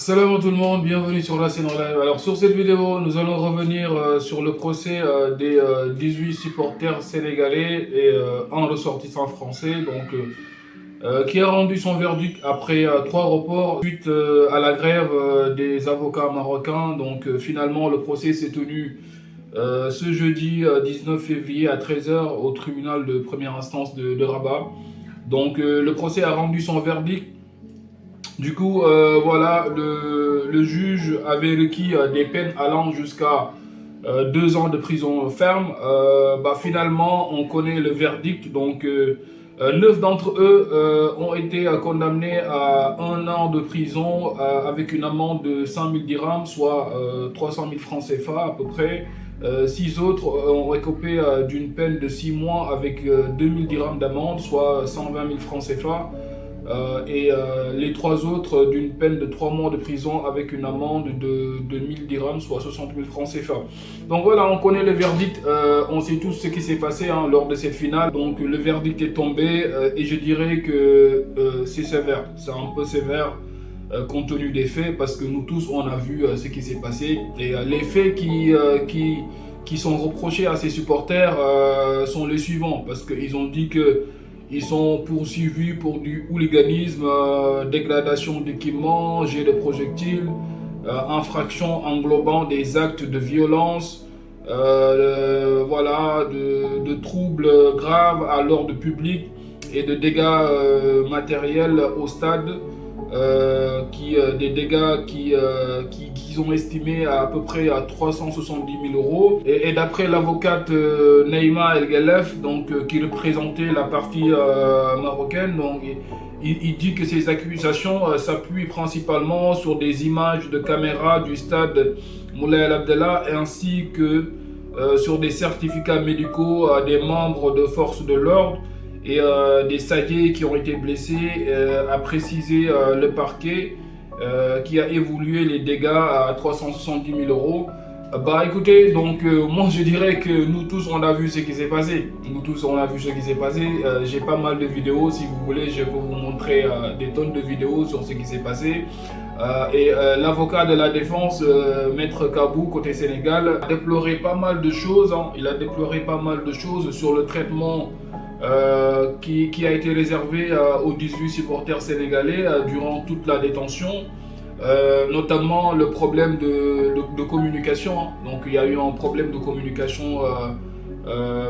Salam à tout le monde, bienvenue sur la scène en live. Alors sur cette vidéo, nous allons revenir sur le procès des 18 supporters sénégalais et un ressortissant français qui a rendu son verdict après 3 reports suite à la grève des avocats marocains. Finalement, le procès s'est tenu ce jeudi 19 février à 13h au tribunal de première instance de Rabat. Le procès a rendu son verdict. Voilà, le juge avait requis des peines allant jusqu'à 2 ans de prison ferme. Finalement, on connaît le verdict. 9 d'entre eux ont été condamnés à 1 an de prison avec une amende de 100 000 dirhams, soit 300 000 francs CFA à peu près. 6 autres ont écopé d'une peine de 6 mois avec 2 000 dirhams d'amende, soit 120 000 francs CFA. Les 3 autres d'une peine de 3 mois de prison avec une amende de 1000 dirhams, soit 60 000 francs CFA. Donc voilà, on connaît le verdict, on sait tous ce qui s'est passé lors de cette finale. Donc le verdict est tombé et je dirais que c'est sévère, c'est un peu sévère compte tenu des faits, parce que nous tous on a vu ce qui s'est passé. Et les faits qui sont reprochés à ces supporters sont les suivants, parce qu'ils ont dit que ils sont poursuivis pour du hooliganisme, dégradation d'équipements, jet de projectiles, infractions englobant des actes de violence, de troubles graves à l'ordre public et de dégâts matériels au stade. Des dégâts qu'ils ont estimés à peu près à 370 000 euros. Et d'après l'avocate Naïma El Galef, qui représentait la partie marocaine, il dit que ces accusations s'appuient principalement sur des images de caméras du stade Moulay El Abdallah ainsi que sur des certificats médicaux des membres de forces de l'ordre et des saillés qui ont été blessés, a précisé le parquet qui a évolué les dégâts à 370 000 euros. Écoutez, moi je dirais que nous tous on a vu ce qui s'est passé. Nous tous on a vu ce qui s'est passé. J'ai pas mal de vidéos, si vous voulez, je peux vous montrer des tonnes de vidéos sur ce qui s'est passé. L'avocat de la défense, Maître Kabou, côté Sénégal, a déploré pas mal de choses. Il a déploré pas mal de choses sur le traitement qui a été réservé aux 18 supporters sénégalais durant toute la détention, notamment le problème de communication. Donc il y a eu un problème de communication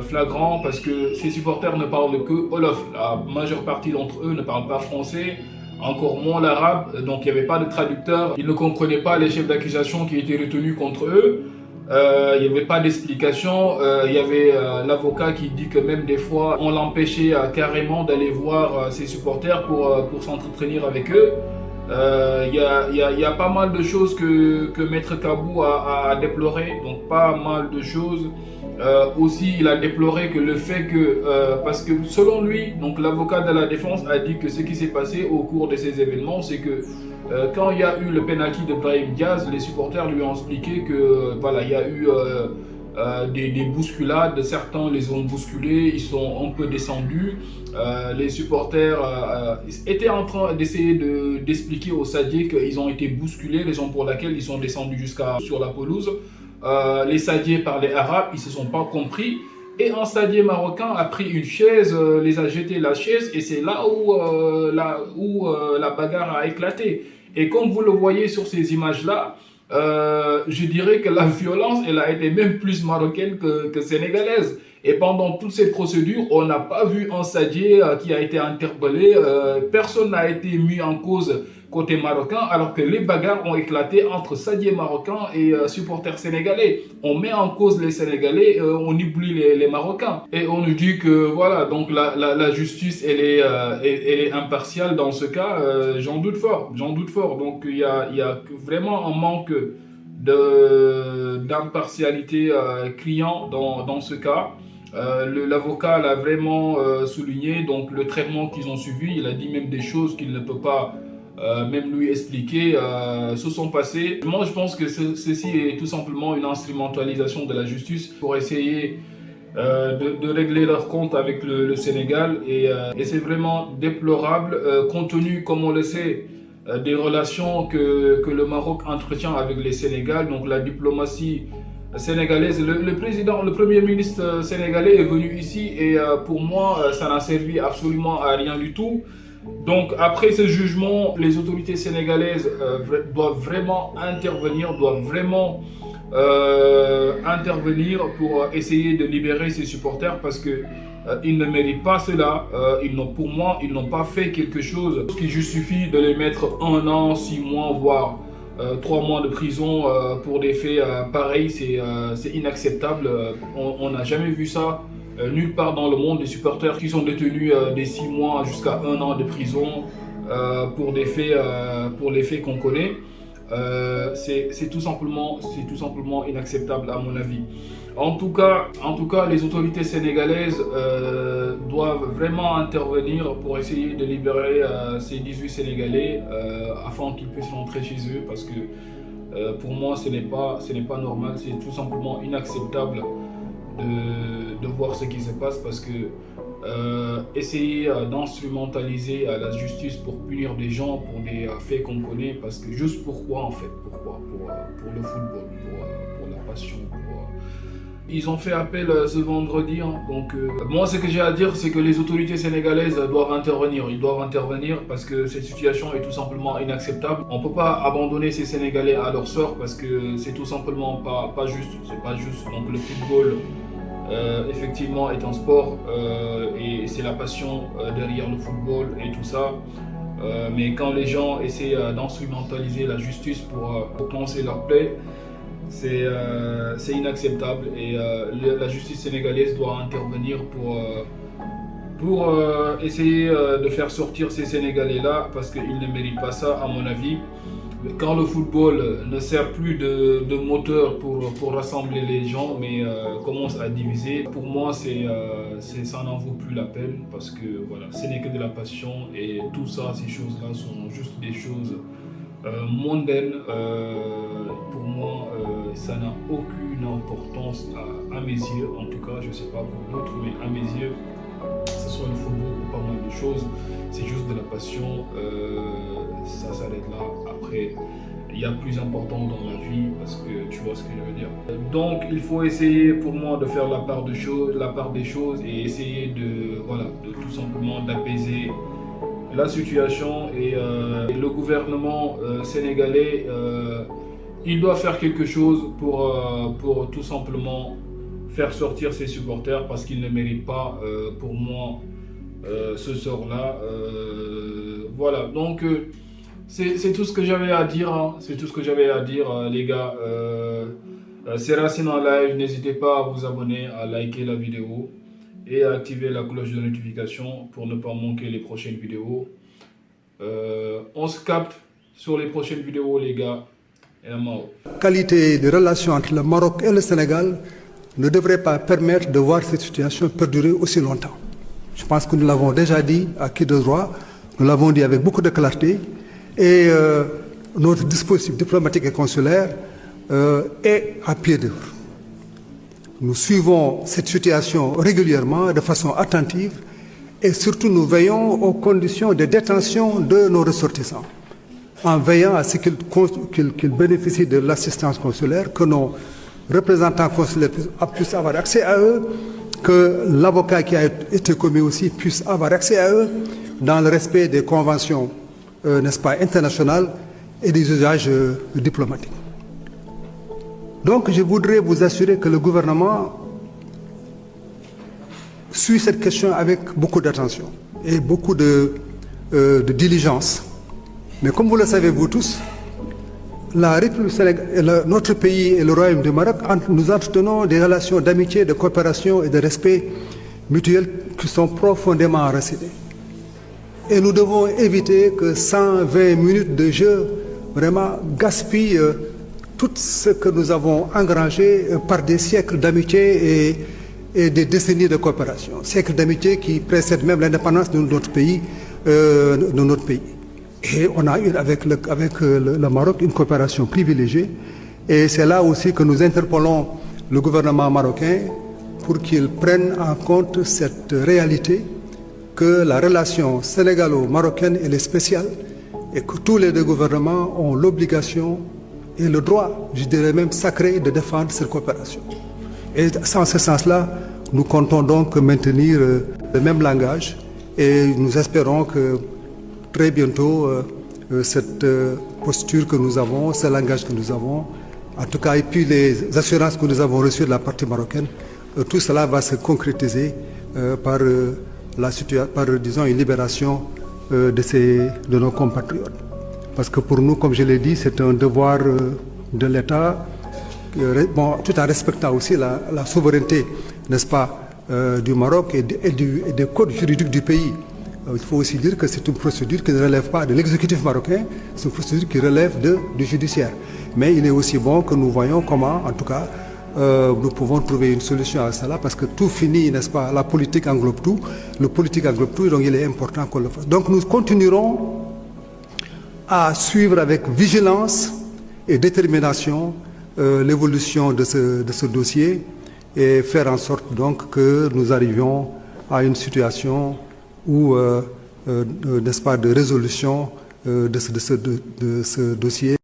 flagrant, parce que ces supporters ne parlent que Wolof. La majeure partie d'entre eux ne parlent pas français, encore moins l'arabe, donc il n'y avait pas de traducteur. Ils ne comprenaient pas les chefs d'accusation qui étaient retenus contre eux. Il n'y avait pas d'explication. Il y avait l'avocat qui dit que même des fois, on l'empêchait carrément d'aller voir ses supporters pour s'entretenir avec eux. Il y a pas mal de choses que Maître Kabou a déploré, donc pas mal de choses. Aussi, il a déploré que le fait que, parce que selon lui, donc l'avocat de la défense a dit que ce qui s'est passé au cours de ces événements, c'est que quand il y a eu le penalty de Brahim Diaz, les supporters lui ont expliqué que voilà, il y a eu des bousculades, certains les ont bousculés, ils sont un peu descendus. Les supporters étaient en train d'essayer d'expliquer aux Sadiers qu'ils ont été bousculés, raison pour laquelle ils sont descendus jusqu'à sur la pelouse. Les Sadiers parlaient arabe, ils ne se sont pas compris. Et un stadier marocain a pris une chaise, les a jeté la chaise, et c'est là où la bagarre a éclaté. Et comme vous le voyez sur ces images-là, je dirais que la violence, elle a été même plus marocaine que sénégalaise. Et pendant toutes ces procédures, on n'a pas vu un stadier qui a été interpellé. Personne n'a été mis en cause côté marocain, alors que les bagarres ont éclaté entre stadiers marocains et supporters sénégalais. On met en cause les Sénégalais, on oublie les Marocains. Et on nous dit que voilà, donc la justice, elle est impartiale dans ce cas. J'en doute fort, j'en doute fort. Donc il y a vraiment un manque d'impartialité criant dans ce cas. L'avocat l'a vraiment souligné, donc le traitement qu'ils ont suivi, il a dit même des choses qu'il ne peut pas même lui expliquer, se sont passées. Moi je pense que ceci est tout simplement une instrumentalisation de la justice pour essayer de régler leur compte avec le Sénégal, et c'est vraiment déplorable compte tenu, comme on le sait, des relations que le Maroc entretient avec les Sénégal, donc la diplomatie sénégalaise. Le premier ministre sénégalais est venu ici et pour moi, ça n'a servi absolument à rien du tout. Donc après ce jugement, les autorités sénégalaises doivent vraiment intervenir, intervenir pour essayer de libérer ses supporters parce que ils ne méritent pas cela. Pour moi, ils n'ont pas fait quelque chose qui justifie de les mettre 1 an, 6 mois, voire 3 mois de prison pour des faits pareils. C'est inacceptable. On n'a jamais vu ça nulle part dans le monde. Des supporters qui sont détenus des 6 mois jusqu'à 1 an de prison pour les faits qu'on connaît. C'est tout simplement inacceptable à mon avis. En tout cas, les autorités sénégalaises doivent vraiment intervenir pour essayer de libérer ces 18 Sénégalais afin qu'ils puissent rentrer chez eux parce que pour moi ce n'est pas normal, c'est tout simplement inacceptable de voir ce qui se passe parce que essayer d'instrumentaliser la justice pour punir des gens pour des faits qu'on connaît, parce que juste pourquoi en fait, pourquoi pour le football, pour la passion, Ils ont fait appel ce vendredi, hein. Donc moi ce que j'ai à dire c'est que les autorités sénégalaises doivent intervenir, ils doivent intervenir parce que cette situation est tout simplement inacceptable. On ne peut pas abandonner ces Sénégalais à leur sort parce que c'est tout simplement pas juste, c'est pas juste. Donc le football effectivement est un sport et c'est la passion derrière le football et tout ça. Mais quand les gens essaient d'instrumentaliser la justice pour clencher leur plaie, c'est inacceptable et la justice sénégalaise doit intervenir pour essayer de faire sortir ces Sénégalais-là parce qu'ils ne méritent pas ça à mon avis. Quand le football ne sert plus de moteur pour rassembler les gens mais commence à diviser, pour moi ça n'en vaut plus la peine parce que voilà, ce n'est que de la passion et tout ça, ces choses-là sont juste des choses mondaines. Pour moi, ça n'a aucune importance à mes yeux, en tout cas, je ne sais pas pour d'autres, mais à mes yeux, que ce soit le football ou pas mal de choses, c'est juste de la passion, ça s'arrête là. Après, il y a plus important dans la vie, parce que tu vois ce que je veux dire. Donc, il faut essayer pour moi de faire la part des choses et essayer de tout simplement d'apaiser la situation et le gouvernement sénégalais il doit faire quelque chose pour tout simplement faire sortir ses supporters parce qu'ils ne méritent pas pour moi ce sort-là. Voilà, donc c'est tout ce que j'avais à dire, hein. C'est tout ce que j'avais à dire les gars. C'est Racine en live, n'hésitez pas à vous abonner, à liker la vidéo et à activer la cloche de notification pour ne pas manquer les prochaines vidéos. On se capte sur les prochaines vidéos les gars. Et la qualité de relation entre le Maroc et le Sénégal ne devrait pas permettre de voir cette situation perdurer aussi longtemps. Je pense que nous l'avons déjà dit à qui de droit, nous l'avons dit avec beaucoup de clarté et notre dispositif diplomatique et consulaire est à pied d'œuvre. Nous suivons cette situation régulièrement, de façon attentive, et surtout nous veillons aux conditions de détention de nos ressortissants, en veillant à ce qu'ils bénéficient de l'assistance consulaire, que nos représentants consulaires puissent avoir accès à eux, que l'avocat qui a été commis aussi puisse avoir accès à eux, dans le respect des conventions, n'est-ce pas, internationales et des usages diplomatiques. Donc je voudrais vous assurer que le gouvernement suit cette question avec beaucoup d'attention et beaucoup de diligence. Mais comme vous le savez vous tous, la République sénégalaise, notre pays et le Royaume du Maroc, nous entretenons des relations d'amitié, de coopération et de respect mutuel qui sont profondément enracinées. Et nous devons éviter que 120 minutes de jeu vraiment gaspillent tout ce que nous avons engrangé par des siècles d'amitié et des décennies de coopération. Siècles d'amitié qui précèdent même l'indépendance de notre pays. Et on a eu avec le Maroc une coopération privilégiée. Et c'est là aussi que nous interpellons le gouvernement marocain pour qu'il prenne en compte cette réalité que la relation sénégalo-marocaine elle est spéciale et que tous les deux gouvernements ont l'obligation et le droit, je dirais même sacré, de défendre cette coopération. Et en ce sens-là, nous comptons donc maintenir le même langage et nous espérons que très bientôt, cette posture que nous avons, ce langage que nous avons, en tout cas, et puis les assurances que nous avons reçues de la partie marocaine, tout cela va se concrétiser par, disons, une libération de nos compatriotes. Parce que pour nous, comme je l'ai dit, c'est un devoir de l'État, bon, tout en respectant aussi la souveraineté, n'est-ce pas, du Maroc et des codes juridiques du pays. Il faut aussi dire que c'est une procédure qui ne relève pas de l'exécutif marocain, c'est une procédure qui relève du judiciaire. Mais il est aussi bon que nous voyons comment, en tout cas, nous pouvons trouver une solution à cela, parce que tout finit, n'est-ce pas, la politique englobe tout, le politique englobe tout, donc il est important qu'on le fasse. Donc nous continuerons à suivre avec vigilance et détermination l'évolution de ce dossier et faire en sorte donc que nous arrivions à une situation où, n'est-ce pas, de résolution de ce dossier.